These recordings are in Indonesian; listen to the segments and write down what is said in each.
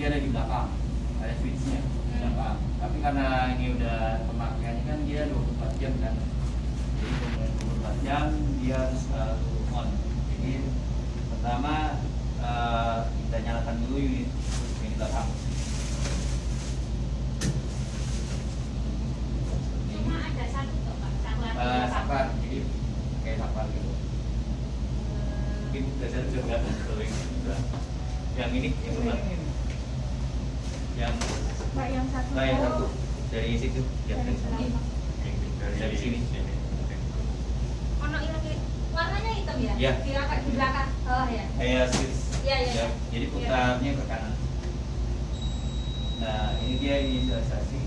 ada di belakang, ada switchnya di belakang. Tapi karena ini udah pemakaiannya kan dia 24 jam kan, jadi kemudian 24 jam dia harus selalu on. Jadi pertama kita nyalakan dulu unit yang di belakang. Cuma ada satu tuh Pak, Saklar, jadi kayak saklar gitu. Mungkin dasar sudah kelihatan kalau ini sudah. Yang ini yang sebelah, yang yang satu. yang satu dari situ, ya dari sini, dari sini. Ono yang warnanya hitam ya? Iya. Di belakang. Oh ya. Kayak switch. Iya, iya, Ya, iya. jadi putarnya ke kanan. Nah, ini dia inisialisasi.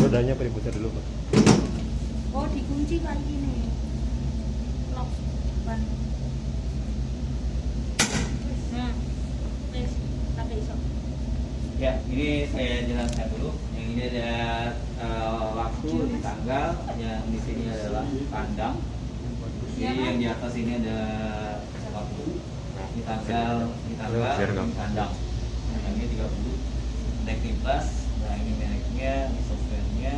Rodanya apa diputar dulu, Pak? Oh, dikunci kali ini. Lock ban. Nah, wes, tapi iso. Ya, ini saya jelaskan dulu. Yang ini ada waktu di tanggal, yang di sini adalah kandang. Jadi yang di atas ini ada waktu. Di tanggal, di kandang. Nah, ini 30. Naik plus. Nah, ini mereknya, ini softwarenya.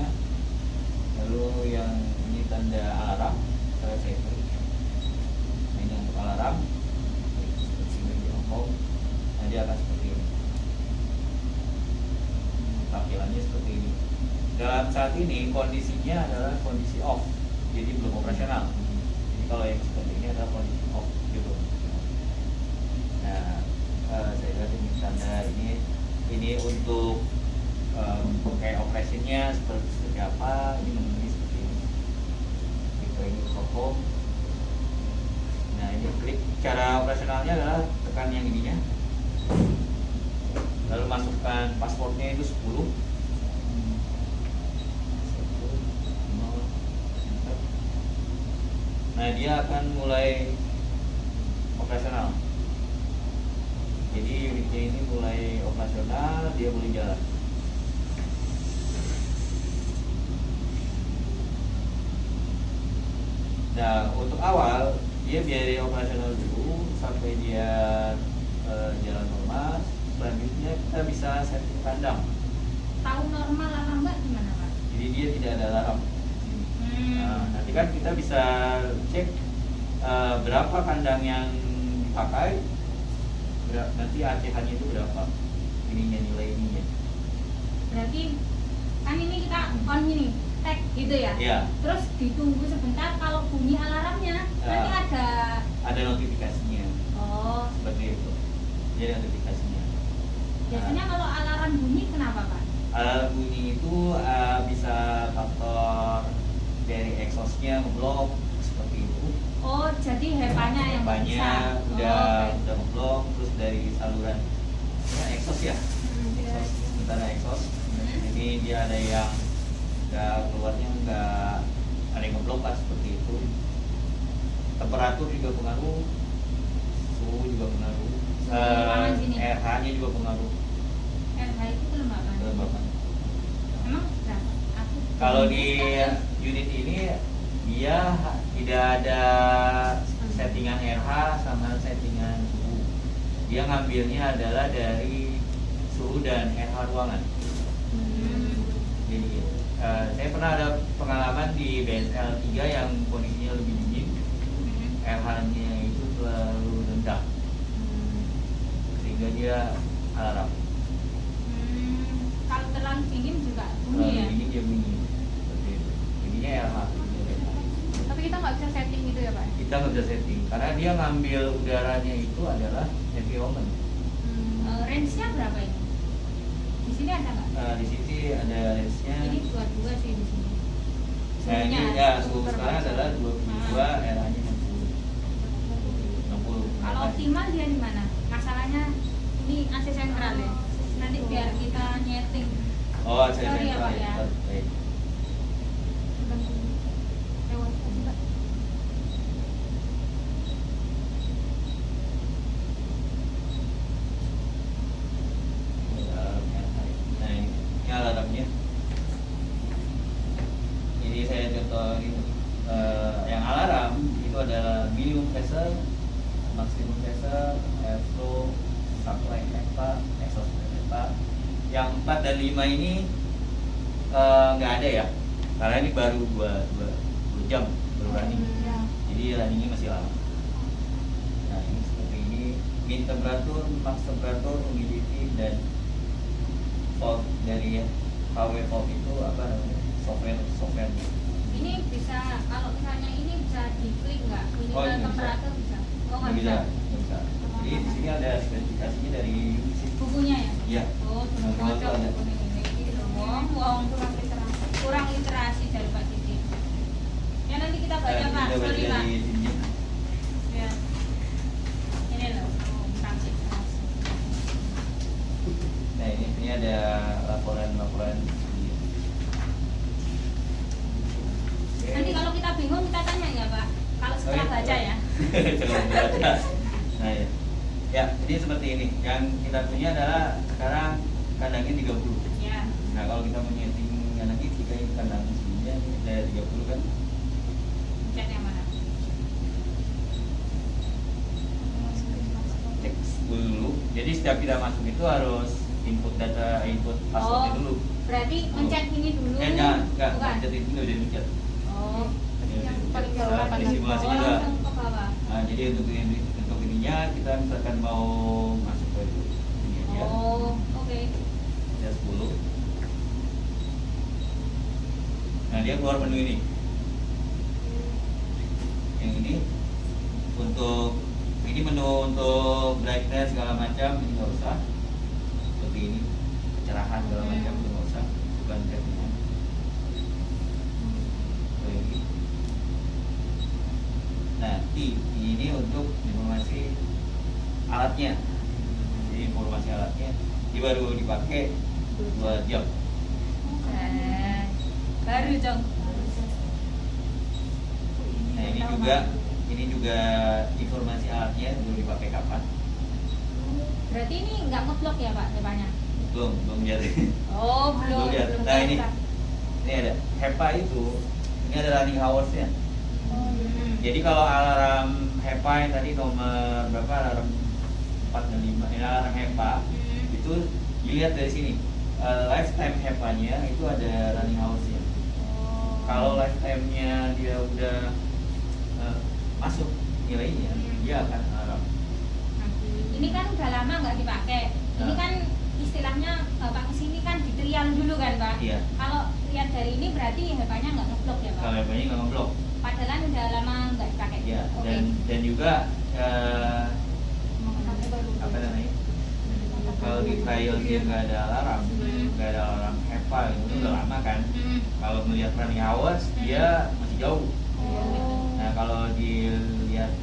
Lalu yang ini tanda alarm, saya beri. Nah, ini untuk alarm. Seperti ini di Hongkong. Nah, dia akan seperti ini. Tampilannya seperti ini. Dalam saat ini kondisinya adalah kondisi off, jadi belum operasional. Jadi kalau yang seperti ini adalah kondisi off gitu. Nah, saya lihat ini tanda ini untuk kayak operasinya seperti apa, ini menulis seperti ini. Gitu, ini toko. Nah, ini klik. Cara operasionalnya adalah tekan yang ininya. Lalu masukkan passwordnya itu 10. Nah, dia akan mulai operasional. Jadi unitnya ini mulai operasional, dia boleh jalan. Nah, untuk awal dia biar operasional dulu sampai dia jalan normal. Selanjutnya kita bisa setting kandang. Tahu normal alarm Mbak gimana Pak? Jadi dia tidak ada alarm. Nah, nanti kan kita bisa cek berapa kandang yang dipakai, nanti ACH-nya itu berapa, ininya nilai ininya. Berarti kan ini kita on ini tag gitu ya? Iya. Terus ditunggu sebentar, kalau bunyi alarmnya nanti ada notifikasinya. Oh, Seperti itu. Jadi notifikasinya. biasanya kalau alarm bunyi kenapa Pak? Alarm bunyi itu bisa faktor dari exhaustnya ngeblok seperti itu. Oh, jadi HEPA-nya yang bisa. udah Oh, ngeblok, terus dari saluran exhaust ya. Exhaust, sementara exhaust. Jadi dia ada yang keluarnya nggak, ada yang ngeblok lah seperti itu. Temperatur juga pengaruh, suhu juga pengaruh, Ruangan sini. RH-nya juga pengaruh. RH itu kelembapan. Kelembapan. Emang berapa? Kalau di unit ini dia tidak ada settingan RH sama settingan suhu. Dia ngambilnya adalah dari suhu dan RH ruangan. Jadi saya pernah ada pengalaman di BSL 3 yang kondisinya lebih dingin, RH-nya itu terlalu rendah, sehingga dia alarm. Kalau terlalu dingin juga bunyi ya? Dingin dia bunyi. Seperti itu. Jadinya RH. Tapi kita nggak bisa setting gitu ya Pak? Kita nggak bisa setting karena dia ngambil udaranya itu adalah environment. Range-nya berapa ini? Di sini ada nggak? Di sini ada range-nya. Ini 22 sih di sini. Nah, ini ya suhu sekarang adalah 22, RH-nya 60. 60. Kalau optimal dia di mana? Masalahnya ini AC sentral ya. Nanti biar kita nyeting. Oh, saya Sorry ya, Pak, ya. Baik. Lewat aja, Pak. Nah, ini alarmnya. Jadi saya contohin yang alarm itu adalah pressure, maximum pressure, airflow, supply HEPA, exhaust HEPA. Yang 4 dan 5 ini nggak ada ya, karena ini baru 2 jam baru running, jadi runningnya masih lama. Nah ini seperti ini, min temperatur, max temperatur, humidity, dan volt dari KW volt itu apa namanya, software. Ini bisa, kalau misalnya ini bisa diklik nggak? Minimal ini bisa. temperatur bisa? Oh Nggak nggak bisa? nggak bisa. Jadi di sini ada spesifikasinya dari UNICEF. Bukunya ya? Iya. Oh, Nah, cuma kalau cocok ada. buku ini. Ini loh, wong kurang literasi dari Pak Titi. Ya nanti kita baca Nah, Pak, kita baca sorry Pak. di sini. Ya. Ini loh, kurang literasi. Nah ini ada laporan. Nanti kalau kita bingung kita tanya ya Pak. Kalau setelah baca ya. Setelah baca. Nah ya. Ya, jadi seperti ini. Yang kita punya adalah sekarang kandangnya 30. Ya. Nah, kalau kita mau nyeting kandangnya, kita kandang sininya dari 30 kan. Chat yang mana? Cek dulu. Jadi setiap kita masuk itu harus input data, input passwordnya dulu. Berarti mencet ini dulu. Enggak, Bukan. mencet itu nggak bisa mencet. Oh. Yang paling bawah Nah, kan? di simulasi Oh, juga. langsung ke bawah. Nah, jadi untuk ininya kita misalkan mau masuk ke ini aja. Oh, oke. Ada 10. Nah, dia keluar menu ini. Yang ini untuk ini menu untuk brightness segala macam ini nggak usah. Seperti ini kecerahan segala macam itu nggak usah. Bukan tabnya. Ini. Nah, ini untuk informasi alatnya. Jadi informasi alatnya ini baru dipakai 2 jam. Baru Jong. Nah, ini juga informasi alatnya baru dipakai kapan? Berarti ini nggak ngeblok ya Pak depannya? Belum jadi. Oh, belum. Belum ya. belum Nah, bisa. ini ada HEPA itu. Ini ada running hours-nya. Jadi kalau alarm HEPA yang tadi nomor berapa, alarm 4 dan 5, ini alarm HEPA itu dilihat dari sini. Lifetime HEPA-nya itu ada running hours-nya. Kalau lifetime-nya dia udah masuk nilainya, dia akan alarm. Ini kan udah lama nggak dipakai. Ini Nah. kan istilahnya Bapak kesini kan di trial dulu kan Pak? Iya. Kalau lihat dari ini berarti HEPA-nya nggak ngeblok ya Pak? Kalau HEPA-nya nggak ngeblok. Padahal kan udah lama nggak dipakai. Ya, Oke. dan juga apa namanya? Kalau di trial dia nggak ada alarm, nggak ada alarm HEPA itu udah lama kan. Kalau melihat running hours dia masih jauh. Oh. Nah kalau dilihat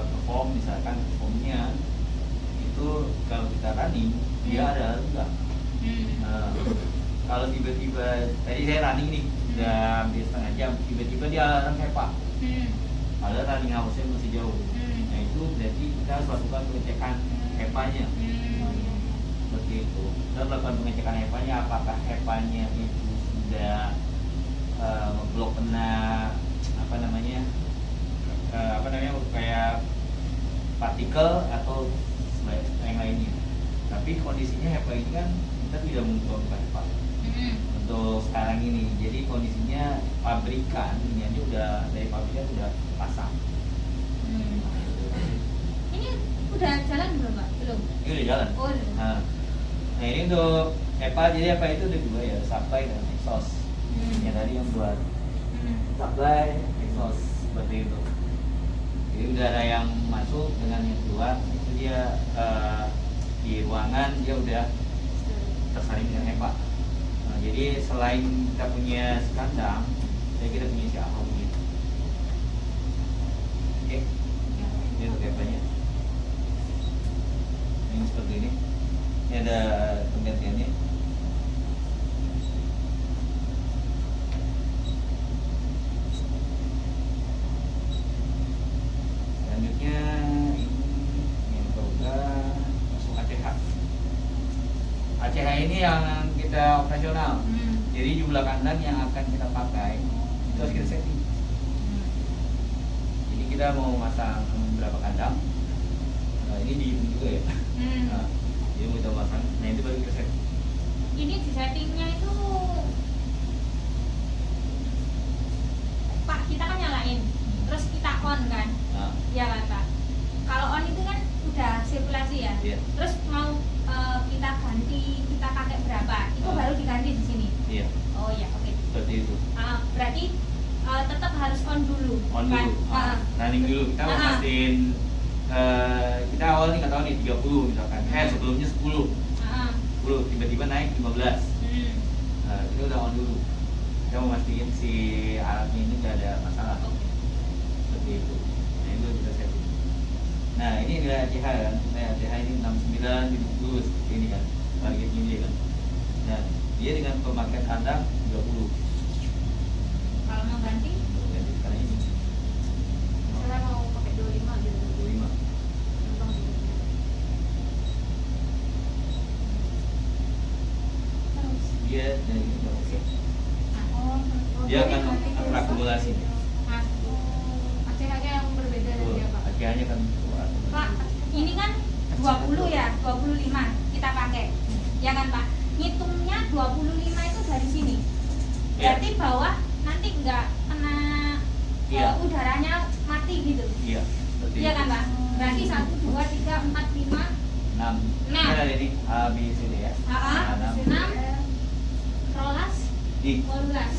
perform, misalkan performnya itu kalau kita running dia ada alarm enggak. Nah, kalau tiba-tiba tadi saya running nih udah hampir setengah jam, tiba-tiba dia alarm HEPA, padahal running hours-nya masih jauh. Nah itu berarti kita harus lakukan pengecekan HEPA-nya. Seperti itu. Kita melakukan pengecekan HEPA-nya, apakah HEPA-nya itu sudah ngeblok kena apa namanya kayak partikel atau yang lainnya. Tapi kondisinya HEPA ini kan kita tidak membutuhkan HEPA untuk sekarang ini. Jadi kondisinya pabrikan ini aja udah dari pabrikan udah pasang. Ini udah jalan belum Pak? Belum. Ini udah jalan. Oh, udah. Nah ini untuk HEPA, jadi HEPA itu ada 2 ya, supply dan exhaust. Yang tadi yang buat supply, exhaust seperti itu. Jadi udah ada yang masuk dengan yang keluar, itu dia di ruangan dia udah tersaring dengan HEPA. Nah, jadi selain kita punya kandang, kita punya si AHO gitu. Oke, ini untuk HEPA-nya. Ini seperti ini. Ini ada penggantiannya. Selanjutnya ini yang program masuk ACH. ACH ini yang kita operasional. Jadi jumlah kandang yang akan kita pakai itu harus kita setting. Jadi kita kita mau masang berapa kandang. Nah, ini dihitung juga ya. Nah, jadi mau kita masang. Nah, itu baru kita set. Ini di settingnya itu Pak, kita kan nyalain, terus kita on kan? Nah, Ya kan Pak. Kalau on itu kan udah sirkulasi ya. iya. Terus mau kita ganti, kita pakai berapa? Itu baru diganti di sini. Iya, Oh ya, oke. seperti itu. Berarti tetap harus on dulu. On kan? dulu. Running dulu. Kita mau pastiin kita awal nih nggak tahu nih 30 misalkan. Sebelumnya 10. 10 tiba-tiba naik 15. Nah, itu udah on dulu. Kita mau mastiin si alatnya ini nggak ada masalah. Oke. Seperti itu. Nah, itu kita setting. Nah, ini nilai ACH kan. Nilai ACH ini 69 70 seperti ini kan. Targetnya dia kan. Nah, dia dengan pemakaian kandang 30. Kalau mau ganti, Jadi sekarang ini misalnya mau pakai 25 gitu. 25. Gampang gitu. Terus. Dia dan ini udah oke. Dia Jadi akan ganti terus. terakumulasi. ACH-nya yang berbeda dari dia Pak. ACH-nya kan kuat. Pak, ini kan 20 ya, 25 kita pakai. Ya kan Pak? Ngitungnya 25 itu dari sini. Iya. Berarti bawah nanti nggak kena Iya. udaranya mati gitu. Iya, seperti Iya itu. kan Pak? Berarti 1, 2, 3, 4, 5, 6. Enam. Ini ada ini A, B, C, D ya. Nah, 6. 6, rolas, Di 12.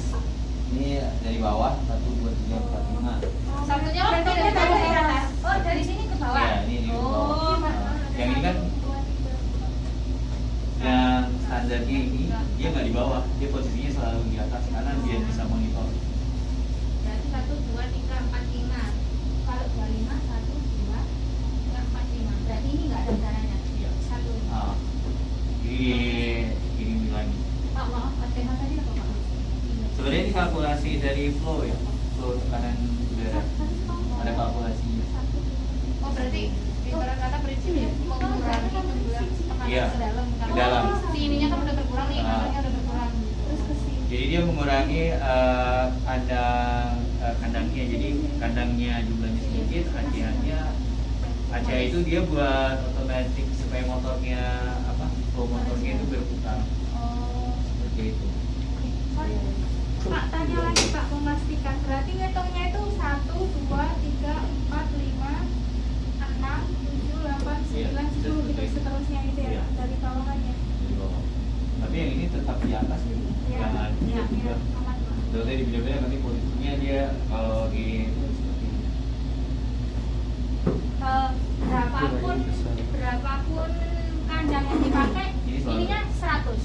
ini dari bawah 1 2 3 4 5. Satunya berarti dari bawah ke atas. Oh, dari sini ke bawah. Ya, ini di bawah. Oh, Nah, yang ini kan yang standarnya ini dia nggak di bawah, dia posisinya selalu di atas karena dia bisa monitor. berarti 1, 2, 3, 4, 5. Kalau 25, 1, 2, 3, 4, 5. Berarti ini nggak ada udaranya. Iya. 1. Ah, ini lagi. Pak, maaf, ACH tadi apa Pak? Sebenarnya ini kalkulasi dari flow ya, flow tekanan udara. Ada kalkulasinya. Oh, berarti ibarat kata prinsipnya mengurangi tekanan Iya, ke dalam. ke dalam. Si ininya kan udah berkurang nih, Ah. kantornya udah berkurang. Terus ke sini. Jadi dia mengurangi kandangnya. Jadi kandangnya jumlahnya sedikit, ACH itu dia buat otomatis supaya motornya flow motornya itu berputar Oh. seperti itu. Pak, tanya lagi Pak, memastikan berarti ngitungnya itu 1, 2, 3, 4, 5, 6, 7, 8, 9, 10 gitu seterusnya itu ya, Iya. dari bawahannya. Di bawah. Tapi yang ini tetap di atas gitu. Iya, Jangan iya, juga. aman Pak. Jadi di beda-beda nanti posisinya dia kalau di seperti ini. Berapapun kandang yang dipakai, Ini selalu. ininya 100.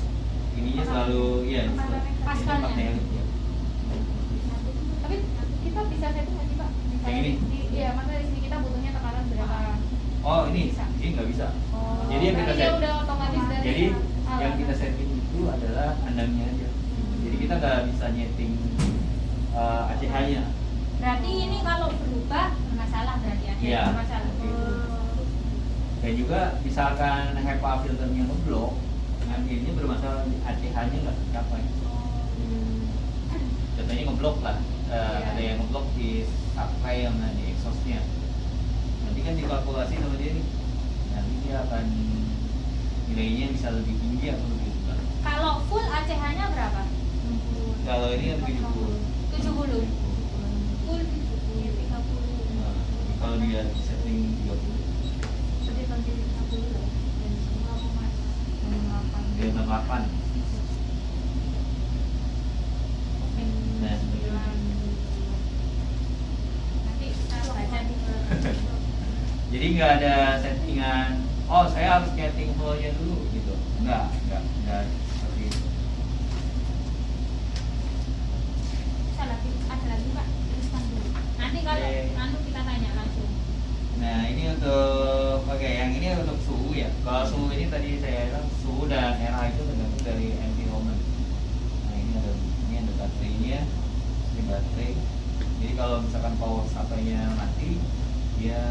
Ininya selalu ya. Paskalnya. Ini ya. Tapi kita bisa setting nggak sih Pak? Misalnya Yang ini? Iya, maksudnya di sini kita butuhnya tekanan berapa? Oh ini, Bisa. ini nggak bisa. Oh, Jadi yang kita berarti dia set- udah otomatis dari Jadi alat. yang kita setting itu adalah kandangnya aja. Jadi kita nggak bisa nyeting ACH-nya. Berarti ini kalau berubah bermasalah berarti ada Iya. bermasalah. Dan juga misalkan HEPA filternya ngeblok, akhirnya bermasalah ACH-nya nggak tercapai. Contohnya ngeblok lah, ada yang ngeblok di supply yang di exhaustnya. Nanti kan dikalkulasi sama dia nih, nanti dia akan nilainya bisa lebih tinggi atau lebih rendah. Kalau full ACH-nya berapa? Kalau ini yang 70. 70. Full 30. Nah, kalau dia setting 30, Jadi ganti 50 ya. Dan semua aku mas. dia 68. Nah, Nanti kita baca di jadi nggak ada settingan. Oh, saya harus setting flow-nya dulu gitu. Nggak seperti itu. ada lagi Pak, teruskan dulu. Nanti kalau Oke. nanti kita tanya langsung. Nah, ini untuk yang ini untuk suhu ya. Kalau suhu ini tadi saya bilang suhu dan RH itu tergantung dari environment. Nah, ini ada baterainya, ini baterai. Jadi kalau misalkan power supply-nya mati, dia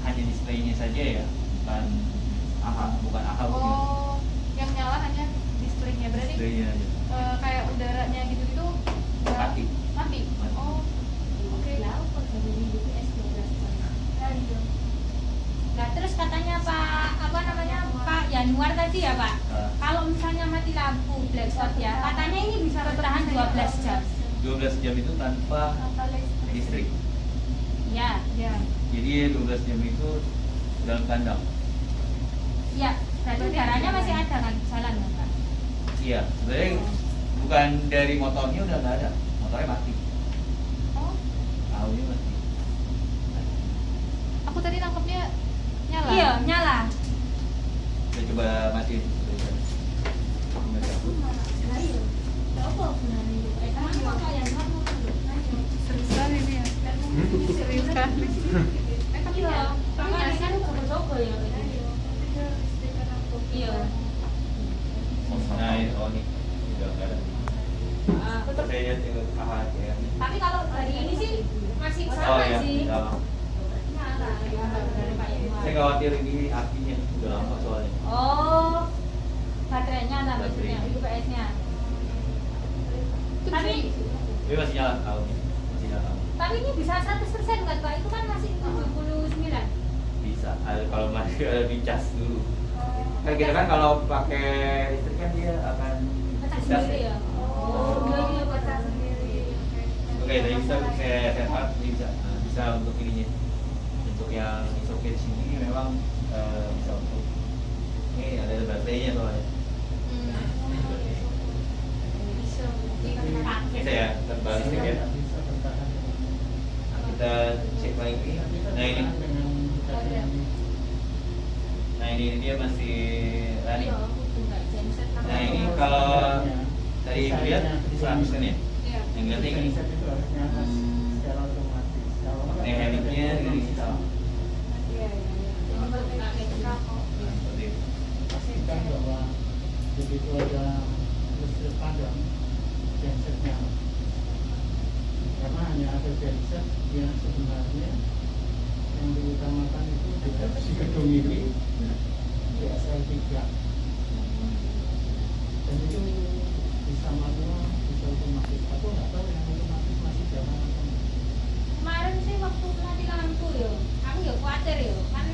hanya displaynya saja ya, bukan AHA gitu. Oh, yang nyala hanya displaynya. Berarti Displaynya aja. kayak udaranya gitu-gitu nggak- Mati. Mati. Mati. Oh, oke. tadi ya Pak, kalau misalnya mati lampu black spot ya, katanya ini bisa bertahan 12 jam. 12 jam itu tanpa listrik. Ya, Ya. Jadi 12 jam itu dalam kandang. ya. Berarti udaranya masih ada kan jalan kan Pak? Iya, sebenarnya bukan dari motornya udah nggak ada, motornya mati, Oh, aunya mati. Aku tadi nangkepnya nyala. iya nyala. Saya coba matiin. Seriusan ini ya. Seriusan. Iya, makanya kan jogo-jogo ya. Iya. Nah, ini, oh ini udah nggak ada. Ah, Saya lihat yang kahat ya. tapi kalau dari ini sih masih Oh sama ya, sih. sama. Nyala. Dari Pak Yanuar. Saya khawatir ini apinya udah lama soalnya. Oh, baterainya ada maksudnya, Baterai. UPS-nya. Tapi Tapi masih nyala aunya, masih nyala. tapi ini bisa 100% kan Pak? Itu kan masih 79. Bisa, kalau masih ada dicas dulu. Kan kita kan kalau pakai listrik kan dia akan Pecah dicas sendiri ya. Oh, iya pecah sendiri. Oke, tadi bisa saya setup ini bisa, nah, bisa untuk ininya, untuk yang isoket sini memang bisa untuk ini ada baterainya soalnya. Ini saya terbalik sedikit. Kita cek lagi. Nah ini dia masih running. Nah ini kalau tadi ibu lihat 100 kan ya? Yang lihat ini. Ini handiknya dengan digital. Nah, seperti itu. Pastikan bahwa begitu ada listrik padam, gensetnya, karena hanya ada genset yang sebenarnya yang diutamakan itu di gedung ini DSL 3 dan itu bisa manual, bisa otomatis. Aku nggak tahu yang otomatis masih jalan atau enggak. Kemarin sih waktu mati lampu yo, aku ya khawatir yo, kan